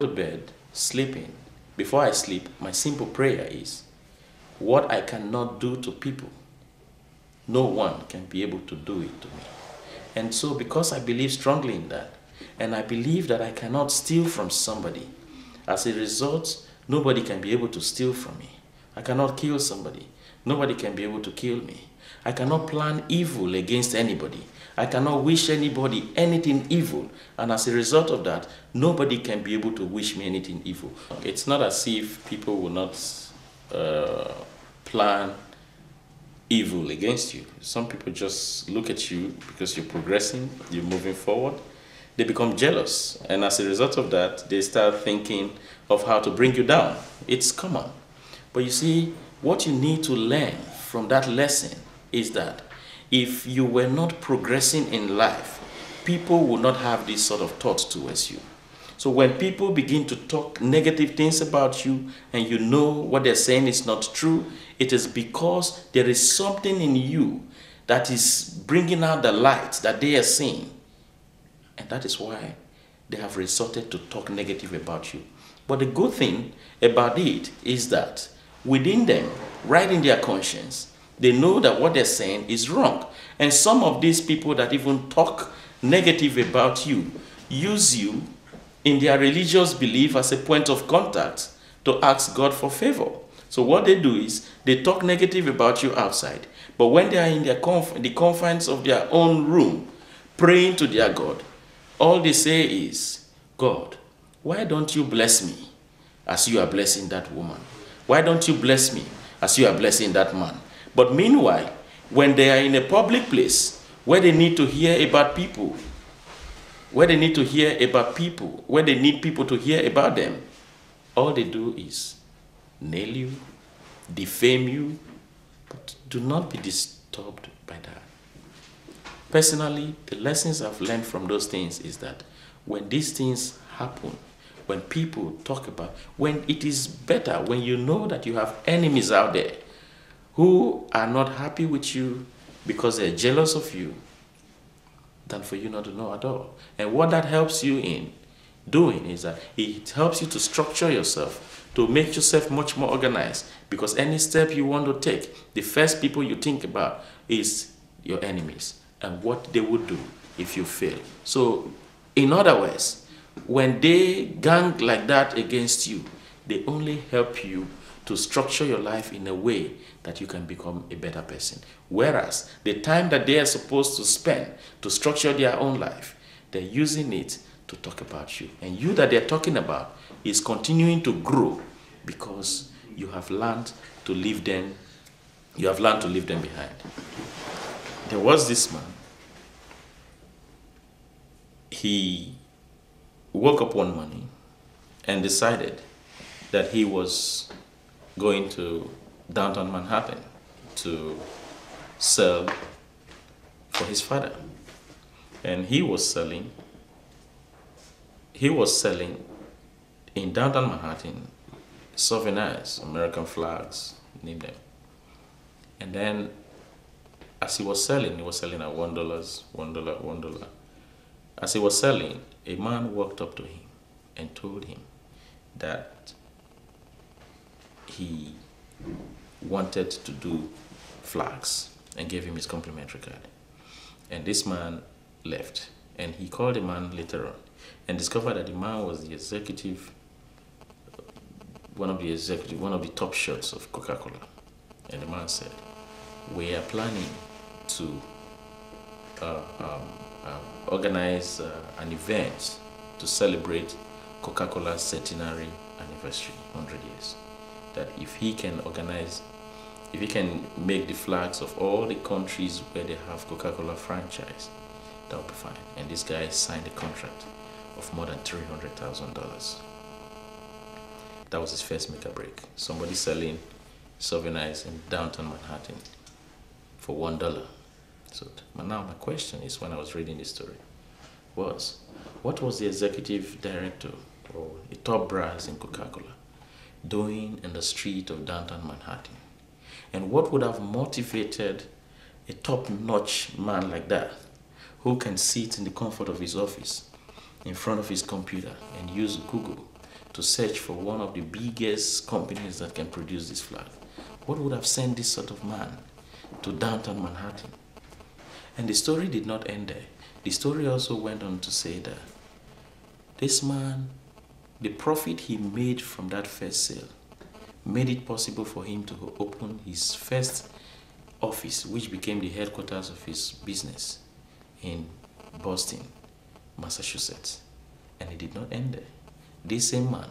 To bed, sleeping. Before I sleep, my simple prayer is, what I cannot do to people, no one can be able to do it to me. And so because I believe strongly in that, and I believe that I cannot steal from somebody, as a result, nobody can be able to steal from me. I cannot kill somebody. Nobody can be able to kill me. I cannot plan evil against anybody. I cannot wish anybody anything evil. And as a result of that, nobody can be able to wish me anything evil. It's not as if people will not plan evil against you. Some people just look at you because you're progressing, you're moving forward. They become jealous. And as a result of that, they start thinking of how to bring you down. It's common. But you see, what you need to learn from that lesson is that if you were not progressing in life, people will not have this sort of thought towards you. So when people begin to talk negative things about you and you know what they're saying is not true, it is because there is something in you that is bringing out the light that they are seeing. And that is why they have resorted to talk negative about you. But the good thing about it is that within them, right in their conscience, they know that what they're saying is wrong. And some of these people that even talk negative about you use you in their religious belief as a point of contact to ask God for favor. So what they do is they talk negative about you outside, but when they are in the confines of their own room praying to their God, all they say is, God, why don't you bless me as you are blessing that woman? Why don't you bless me as you are blessing that man? But meanwhile, when they are in a public place where they need to hear about people, where they need people to hear about them, all they do is nail you, defame you, but do not be disturbed by that. Personally, the lessons I've learned from those things is that when these things happen, when people talk about, when it is better, when you know that you have enemies out there who are not happy with you because they're jealous of you, than for you not to know at all. And what that helps you in doing is that it helps you to structure yourself, to make yourself much more organized, because any step you want to take, the first people you think about is your enemies and what they would do if you fail. So, in other words, when they gang like that against you, they only help you to structure your life in a way that you can become a better person. Whereas the time that they are supposed to spend to structure their own life, they're using it to talk about you. And you that they're talking about is continuing to grow because you have learned to leave them, behind. There was this man. He woke up one morning and decided that he was going to downtown Manhattan to sell for his father. And he was selling in downtown Manhattan souvenirs, American flags, name them. And then as he was selling at $1. As he was selling, a man walked up to him and told him that he wanted to do flags and gave him his complimentary card. And this man left, and he called the man later on and discovered that the man was the executive, one of the top shots of Coca-Cola. And the man said, we are planning to organize an event to celebrate Coca-Cola's centenary anniversary, 100 years. That if he can make the flags of all the countries where they have Coca-Cola franchise, that would be fine. And this guy signed a contract of more than $300,000. That was his first make or break. Somebody selling souvenirs in downtown Manhattan for $1. So now my question is, when I was reading this story, was what was the executive director or the top brass in Coca-Cola doing in the street of downtown Manhattan? And what would have motivated a top-notch man like that, who can sit in the comfort of his office, in front of his computer, and use Google to search for one of the biggest companies that can produce this flag? What would have sent this sort of man to downtown Manhattan? And the story did not end there. The story also went on to say that this man, the profit he made from that first sale made it possible for him to open his first office, which became the headquarters of his business in Boston, Massachusetts. And it did not end there. This same man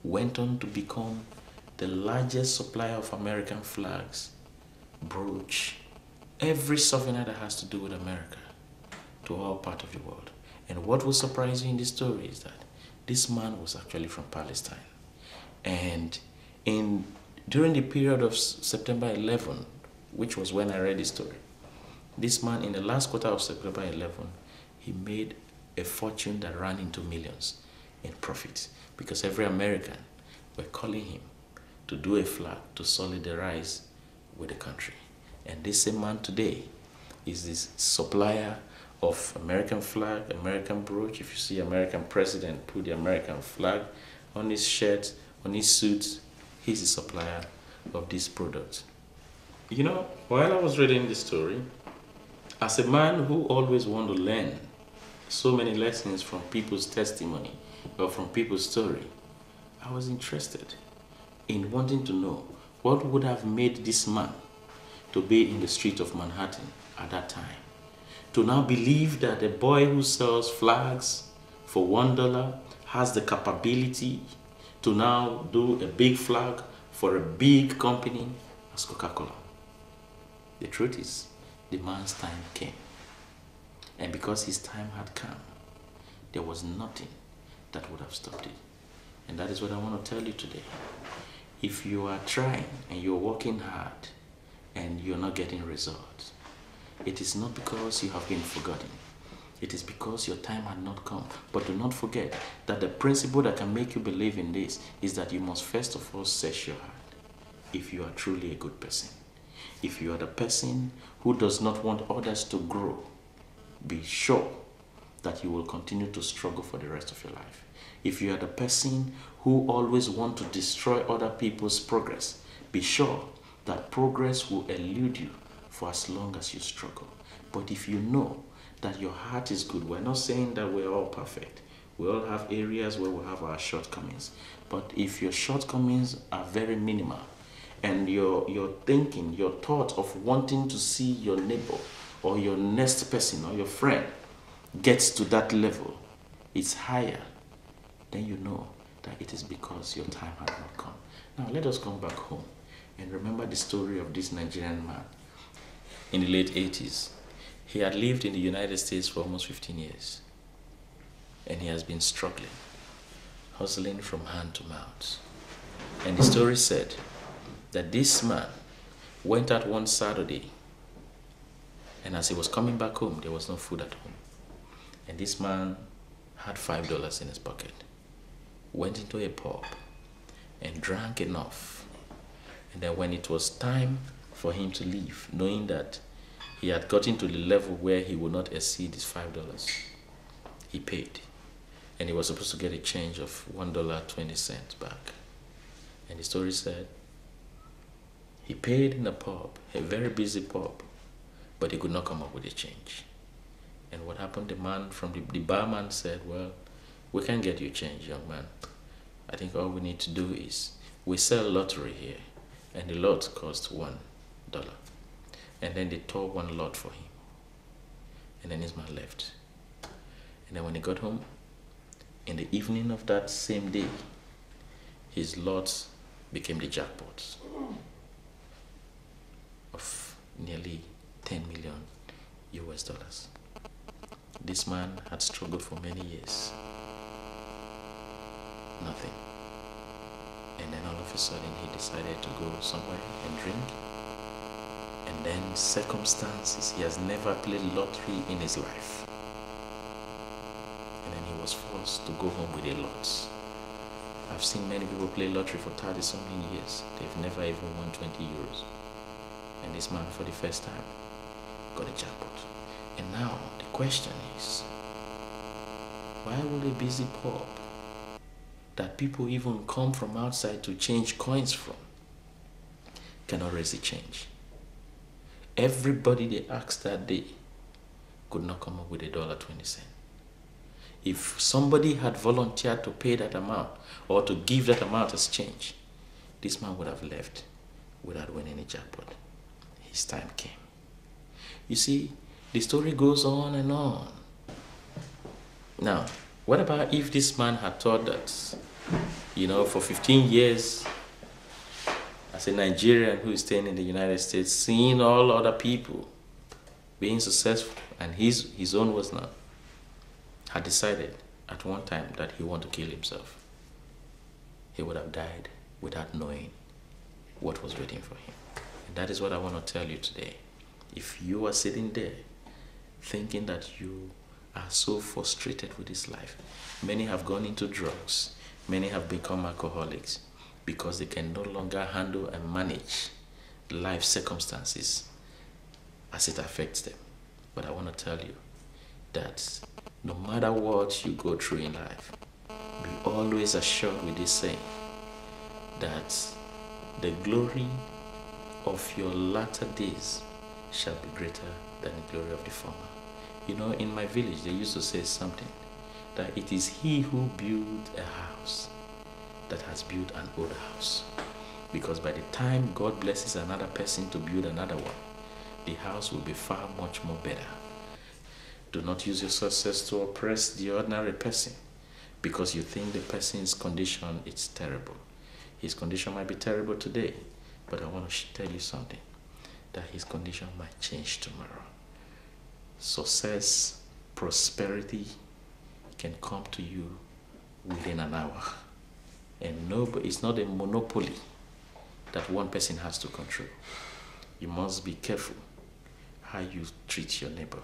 went on to become the largest supplier of American flags, brooch, every souvenir that has to do with America to all parts of the world. And what will surprise you in this story is that this man was actually from Palestine. And during the period of September 11, which was when I read this story, this man, in the last quarter of September 11, he made a fortune that ran into millions in profit, because every American were calling him to do a flag to solidarize with the country. And this same man today is this supplier of American flag, American brooch. If you see American president put the American flag on his shirt, on his suit, he's the supplier of this product. You know, while I was reading this story, as a man who always wanted to learn so many lessons from people's testimony or from people's story, I was interested in wanting to know what would have made this man to be in the street of Manhattan at that time, to now believe that a boy who sells flags for $1 has the capability to now do a big flag for a big company as Coca-Cola. The truth is, the man's time came. And because his time had come, there was nothing that would have stopped it. And that is what I want to tell you today. If you are trying and you're working hard and you're not getting results, it is not because you have been forgotten. It is because your time had not come. But do not forget that the principle that can make you believe in this is that you must first of all search your heart if you are truly a good person. If you are the person who does not want others to grow, be sure that you will continue to struggle for the rest of your life. If you are the person who always want to destroy other people's progress, be sure that progress will elude you for as long as you struggle. But if you know that your heart is good, we're not saying that we're all perfect. We all have areas where we have our shortcomings. But if your shortcomings are very minimal, and your thinking, your thought of wanting to see your neighbor or your next person or your friend gets to that level, it's higher, then you know that it is because your time has not come. Now let us come back home and remember the story of this Nigerian man in the late 80s. He had lived in the United States for almost 15 years, and he has been struggling, hustling from hand to mouth. And the story said that this man went out one Saturday, and as he was coming back home, there was no food at home. And this man had $5 in his pocket, went into a pub and drank enough. And then when it was time for him to leave, knowing that he had gotten to the level where he would not exceed his $5, he paid. And he was supposed to get a change of $1.20 back. And the story said he paid in a pub, a very busy pub, but he could not come up with a change. And what happened, the barman said, well, we can't get you change, young man. I think all we need to do is, we sell lottery here, and the lot cost $1. And then they tore one lot for him. And then his man left. And then when he got home, in the evening of that same day, his lot became the jackpot of nearly 10 million US dollars. This man had struggled for many years. Nothing. And then all of a sudden he decided to go somewhere and drink. And then circumstances, he has never played lottery in his life. And then he was forced to go home with a lot. I've seen many people play lottery for 30-something years. They've never even won 20 euros. And this man, for the first time, got a jackpot. And now the question is, why would a busy pub that people even come from outside to change coins from cannot raise the change. Everybody they asked that day could not come up with $1.20. If somebody had volunteered to pay that amount or to give that amount as change, this man would have left without winning a jackpot. His time came. You see, the story goes on and on. Now, what about if this man had thought that, for 15 years, as a Nigerian who is staying in the United States, seeing all other people being successful and his own was not, had decided at one time that he wanted to kill himself, he would have died without knowing what was waiting for him. And that is what I want to tell you today. If you are sitting there thinking that you are so frustrated with this life, many have gone into drugs, many have become alcoholics because they can no longer handle and manage life circumstances as it affects them. But I want to tell you that no matter what you go through in life, be always assured with this saying that the glory of your latter days shall be greater than the glory of the former. In my village, they used to say something, that it is he who built a house that has built an old house. Because by the time God blesses another person to build another one, the house will be far much more better. Do not use your success to oppress the ordinary person because you think the person's condition is terrible. His condition might be terrible today, but I want to tell you something, that his condition might change tomorrow. Success, prosperity can come to you within an hour. And it's not a monopoly that one person has to control. You must be careful how you treat your neighbor,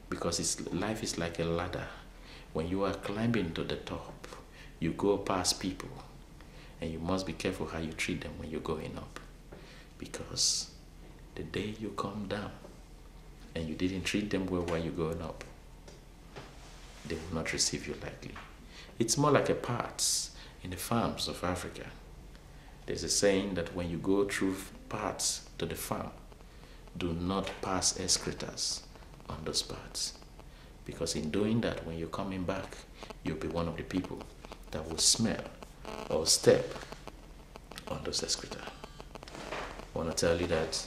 because life is like a ladder. When you are climbing to the top, you go past people, and you must be careful how you treat them when you're going up, because the day you come down and you didn't treat them well while you're going up, they will not receive you lightly. It's more like a path in the farms of Africa. There's a saying that when you go through paths to the farm, do not pass excavators on those paths, because in doing that, when you're coming back, you'll be one of the people that will smell or step on those excavators. I want to tell you that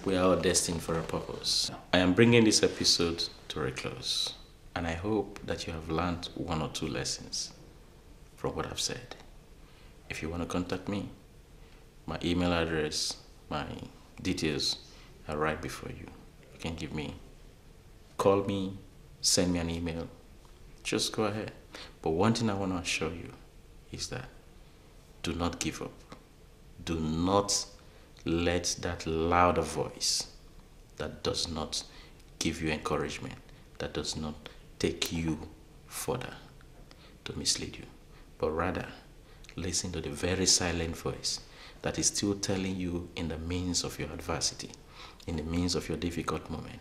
we are all destined for a purpose. I am bringing this episode to a close, and I hope that you have learned one or two lessons from what I've said. If you want to contact me, my email address, my details are right before you. You can call me, send me an email, just go ahead. But one thing I want to assure you is that do not give up. Do not let that louder voice that does not give you encouragement, that does not take you further, to mislead you, but rather listen to the very silent voice that is still telling you in the midst of your adversity, in the midst of your difficult moment,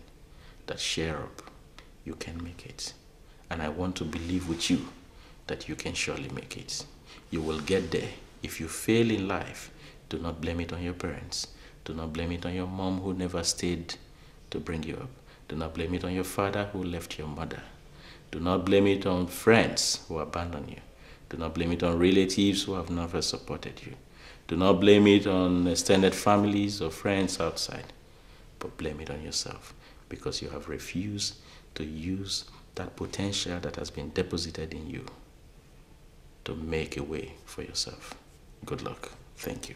that cheer up, you can make it. And I want to believe with you that you can surely make it. You will get there. If you fail in life, do not blame it on your parents. Do not blame it on your mom who never stayed to bring you up. Do not blame it on your father who left your mother. Do not blame it on friends who abandoned you. Do not blame it on relatives who have never supported you. Do not blame it on extended families or friends outside, but blame it on yourself, because you have refused to use that potential that has been deposited in you to make a way for yourself. Good luck. Thank you.